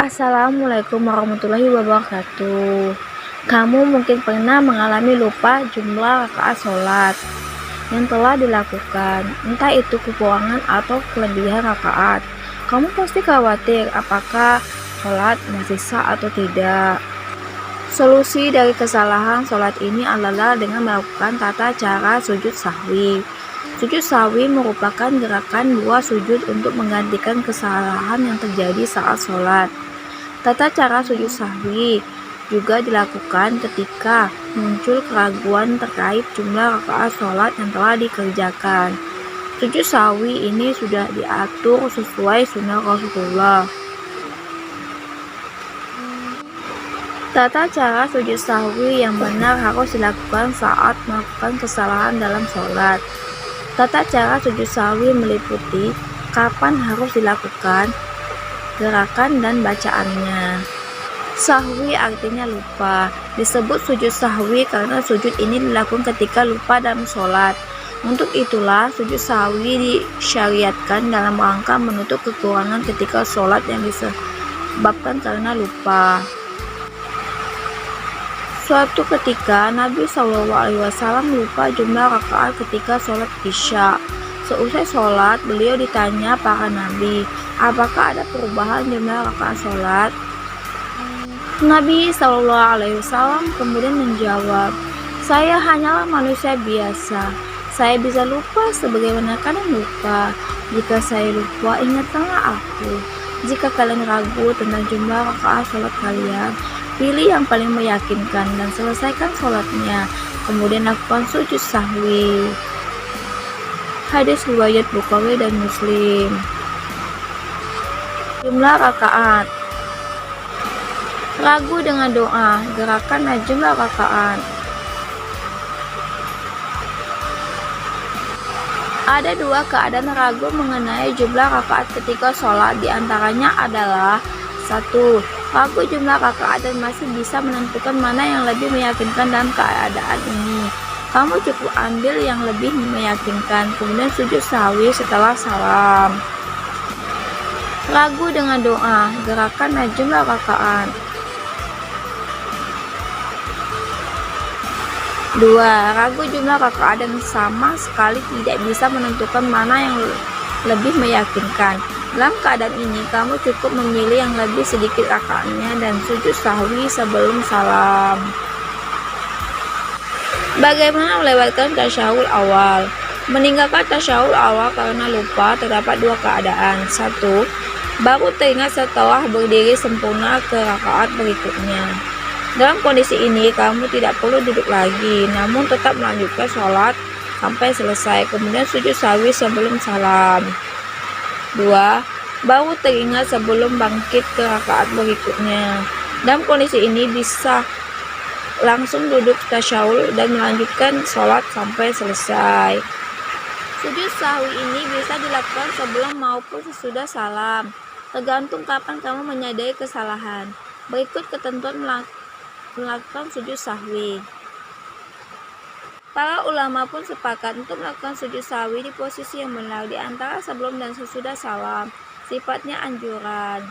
Assalamualaikum warahmatullahi wabarakatuh. Kamu mungkin pernah mengalami lupa jumlah rakaat sholat yang telah dilakukan, entah itu kekurangan atau kelebihan rakaat. Kamu pasti khawatir apakah sholat masih sah atau tidak. Solusi dari kesalahan sholat ini adalah dengan melakukan tata cara sujud sahwi. Sujud sahwi merupakan gerakan dua sujud untuk menggantikan kesalahan yang terjadi saat sholat. Tata cara sujud sahwi juga dilakukan ketika muncul keraguan terkait jumlah rakaat sholat yang telah dikerjakan. Sujud sahwi ini sudah diatur sesuai sunnah Rasulullah. Tata cara sujud sahwi yang benar harus dilakukan saat melakukan kesalahan dalam sholat. Tata cara sujud sahwi meliputi kapan harus dilakukan, gerakan dan bacaannya. Sahwi artinya lupa. Disebut sujud sahwi karena sujud ini dilakukan ketika lupa dalam sholat. Untuk itulah sujud sahwi disyariatkan dalam rangka menutup kekurangan ketika sholat yang disebabkan karena lupa. Suatu ketika Nabi SAW lupa jumlah rakaat ketika sholat Isya. Seusai sholat, beliau ditanya para nabi, apakah ada perubahan jumlah rakaat sholat? Nabi SAW kemudian menjawab, saya hanyalah manusia biasa. Saya bisa lupa sebagaimana kalian lupa. Jika saya lupa, ingatkanlah aku. Jika kalian ragu tentang jumlah rakaat sholat kalian, pilih yang paling meyakinkan dan selesaikan sholatnya. Kemudian lakukan sujud sahwi. Hadis riwayat Bukhari dan Muslim. Jumlah rakaat. Ragu dengan doa, gerakan dan jumlah rakaat. Ada dua keadaan ragu mengenai jumlah rakaat ketika sholat. Di antaranya adalah 1. Ragu jumlah rakaat dan masih bisa menentukan mana yang lebih meyakinkan dalam keadaan ini. Kamu cukup ambil yang lebih meyakinkan, kemudian sujud sahwi setelah salam. Ragu dengan doa, gerakan dan jumlah rakaat. 2. Ragu jumlah rakaat dan sama sekali tidak bisa menentukan mana yang lebih meyakinkan. Dalam keadaan ini, kamu cukup memilih yang lebih sedikit rakaatnya dan sujud sahwi sebelum salam. Bagaimana melewatkan tasyahud awal? Meninggalkan tasyahud awal karena lupa terdapat dua keadaan. 1. Baru teringat setelah berdiri sempurna ke rakaat berikutnya. Dalam kondisi ini, kamu tidak perlu duduk lagi, namun tetap melanjutkan sholat sampai selesai, kemudian sujud sahwi sebelum salam. 2. Baru teringat sebelum bangkit ke rakaat berikutnya. Dalam kondisi ini bisa langsung duduk tasyahud dan melanjutkan sholat sampai selesai. Sujud sahwi ini bisa dilakukan sebelum maupun sesudah salam, tergantung kapan kamu menyadari kesalahan. Berikut ketentuan melakukan sujud sahwi. Para ulama pun sepakat untuk melakukan sujud sahwi di posisi yang benar di antara sebelum dan sesudah salam. Sifatnya anjuran.